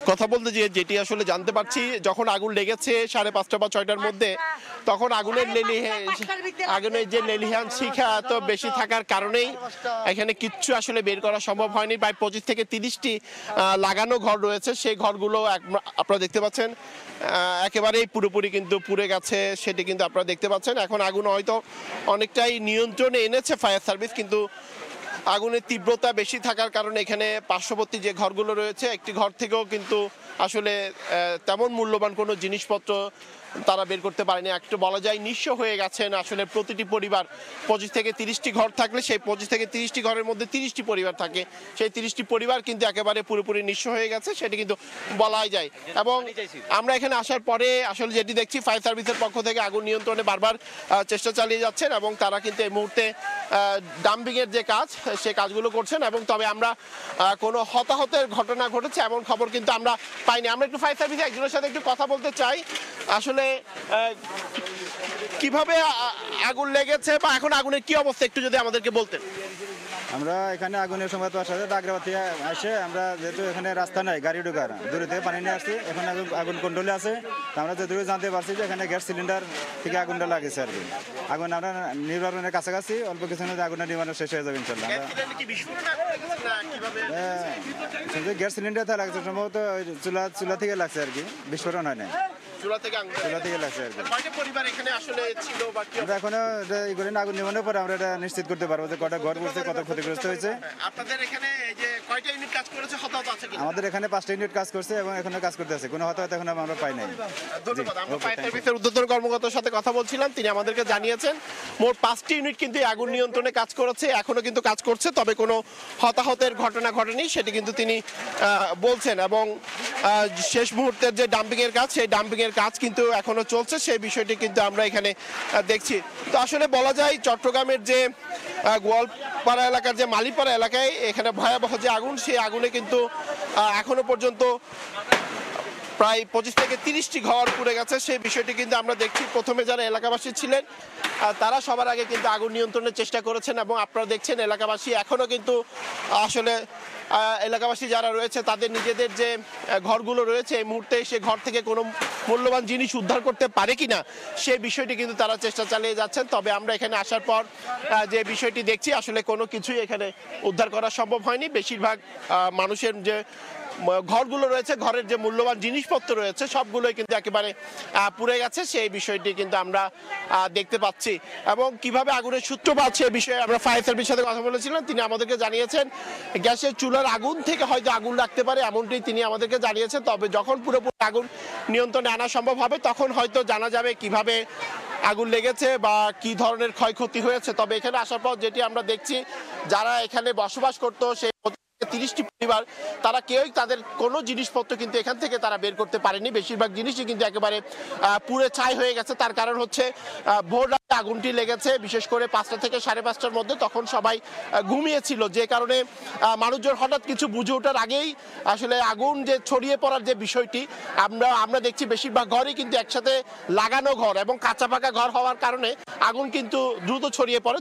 কথা বলতে যেটি আসলে জানতে পারছি, যখন আগুন লেগেছে 5:30 বা 6টার মধ্যে, তখন আগুনের যে লেলিহান শিখা এত বেশি থাকার কারণেই এখানে কিচ্ছু আসলে বের করা সম্ভব হয়নি। প্রায় 25 থেকে 30টি লাগানো ঘর রয়েছে, সেই ঘরগুলো আপনারা দেখতে পাচ্ছেন একেবারেই পুরোপুরি কিন্তু পুড়ে গেছে, সেটি কিন্তু আপনারা দেখতে পাচ্ছেন। এখন আগুন হয়তো অনেকটাই নিয়ন্ত্রণে এনেছে ফায়ার সার্ভিস, কিন্তু আগুনের তীব্রতা বেশি থাকার কারণে এখানে পার্শ্ববর্তী যে ঘরগুলো রয়েছে, একটি ঘর থেকেও কিন্তু আসলে তেমন মূল্যবান কোনো জিনিসপত্র তারা বের করতে পারেনি। একটু বলা যায় নিঃস্ব হয়ে গেছেন আসলে প্রতিটি পরিবার। 25 থেকে 30টি ঘর থাকলে সেই 25 থেকে 30টি ঘরের মধ্যে 30টি পরিবার থাকে, সেই 30টি পরিবার কিন্তু একেবারে পুরোপুরি নিঃস্ব হয়ে গেছে, সেটি কিন্তু বলাই যায়। এবং আমরা এখানে আসার পরে আসলে যেটি দেখছি, ফায়ার সার্ভিসের পক্ষ থেকে আগুন নিয়ন্ত্রণে বারবার চেষ্টা চালিয়ে যাচ্ছেন এবং তারা কিন্তু এই মুহূর্তে ডাম্পিংয়ের যে কাজ, সে কাজগুলো করছেন। এবং তবে আমরা কোনো হতাহতের ঘটনা ঘটেছে এমন খবর কিন্তু আমরা পাইনি। আমরা একটু ফায়ার সার্ভিসে একজনের সাথে একটু কথা বলতে চাই, আসলে কিভাবে আগুন লেগেছে বা এখন আগুনের কি অবস্থা একটু যদি আমাদেরকে বলতেন। আমরা এখানে আগুনের সময় তো আসাতে ডাকরাবাদ থেকে আসে, আমরা যেহেতু এখানে রাস্তা নাই গাড়ি ঢোকার, দূরে থেকে পানি নিয়ে আসছি, এখন আগুন কন্ট্রোলে আছে। আমরা যেটুকু জানতে পারছি যে এখানে গ্যাস সিলিন্ডার থেকে আগুনটা লাগেছে আর কি। আগুন আমরা নির্বাচনের কাছাকাছি, অল্প কিছু আগুনের নির্মাণ শেষ হয়ে যাবে ইনশাল্লাহ। গ্যাস সিলিন্ডার লাগছে সম্ভবত চুলা থেকে লাগছে আর কি, বিস্ফোরণ হয় না। চুলা থেকে লাগছে আর কি। কয়টা পরিবার এখানে আসলে ছিল বা কি? আমরা এখনো আগুন নির্মাণের পরে আমরা এটা নিশ্চিত করতে পারবো যে কটা ঘর পড়ছে, কত ক্ষতিগ্রস্ত হয়েছে। আপনাদের এখানে যে কয়টা ইউনিট কাজ করেছে, হতাহত আছে কি? আমাদের এখানে 5টা ইউনিট কাজ করছে এবং এখনো কাজ করতে আছে, কোনো হতাহত এখন আমরা পাই নাই। ধন্যবাদ। আমরা ফায়ার সার্ভিসের ঊর্ধ্বতন কর্মকর্তার সাথে কথা বলছিলাম, তিনি আমাদেরকে জানিয়েছেন মোট 5টি ইউনিট কিন্তু আগুন নিয়ন্ত্রণে কাজ করেছে, এখনো কিন্তু কাজ করছে, তবে কোনো হতাহতের ঘটনা ঘটেনি সেটি কিন্তু তিনি বলছেন। এবং শেষ মুহূর্তের যে ডাম্পিং এর কাজ, সেই ডাম্পিং এর কাজ কিন্তু এখনো চলছে, সেই বিষয়টি কিন্তু আমরা এখানে দেখছি। তো আসলে বলা যায় চট্টগ্রামের যে গোয়ালপাড়া এলাকার যে মালিপাড়া এলাকায় এখানে ভয়াবহ যে আগুন, সেই আগুনে কিন্তু এখনো পর্যন্ত প্রায় 25 থেকে 30টি ঘর পুড়ে গেছে, সেই বিষয়টি কিন্তু আমরা দেখছি। প্রথমে যারা এলাকাবাসী ছিলেন তারা সবার আগে কিন্তু আগুন নিয়ন্ত্রণের চেষ্টা করেছেন এবং আপনারা দেখছেন এলাকাবাসী এখনো কিন্তু আসলে এলাকাবাসী যারা রয়েছে তাদের নিজেদের যে ঘরগুলো রয়েছে এই মুহূর্তে সে ঘর থেকে কোনো মূল্যবান জিনিস উদ্ধার করতে পারে কিনা সেই বিষয়টি কিন্তু তারা চেষ্টা চালিয়ে যাচ্ছেন। তবে আমরা এখানে আসার পর যে বিষয়টি দেখছি, আসলে কোনো কিছুই এখানে উদ্ধার করা সম্ভব হয়নি। বেশিরভাগ মানুষের যে ঘরগুলো রয়েছে, ঘরের যে মূল্যবান জিনিসপত্র রয়েছে সবগুলোই কিন্তু একেবারে পুড়ে গেছে, সেই বিষয়টি কিন্তু আমরা দেখতে পাচ্ছি। এবং কিভাবে আগুনের সূত্রপাত সে বিষয়ে আমরা ফায়ার সার্ভিসের সাথে কথা বলেছিলাম, তিনি আমাদেরকে জানিয়েছেন গ্যাসের চুলার আগুন থেকে হয়তো আগুন লাগতে পারে, এমনটি তিনি আমাদেরকে জানিয়েছেন। তবে যখন পুরোপুরি আগুন নিয়ন্ত্রণে আনা সম্ভব হবে তখন হয়তো জানা যাবে কিভাবে আগুন লেগেছে বা কি ধরনের ক্ষয়ক্ষতি হয়েছে। তবে এখানে আসার পর যেটি আমরা দেখছি, যারা এখানে বসবাস করতো সেই 30টি পরিবার, তারা কেউই তাদের কোনো জিনিসপত্র কিন্তু এখান থেকে তারা বের করতে পারেনি। বেশিরভাগ জিনিসই কিন্তু একেবারে পুড়ে ছাই হয়ে গেছে। তার কারণ হচ্ছে ভোর রাতে আগুনটি লেগেছে, বিশেষ করে 5টা থেকে 5:30টার মধ্যে, তখন সবাই ঘুমিয়েছিল, যে কারণে মানুষজন হঠাৎ কিছু বুঝে ওঠার আগেই আসলে আগুন যে ছড়িয়ে পড়ার যে বিষয়টি আমরা দেখছি, বেশিরভাগ ঘরই কিন্তু একসাথে লাগানো ঘর এবং কাঁচা পাকা ঘর হওয়ার কারণে আগুন কিন্তু দ্রুত ছড়িয়ে পড়ে।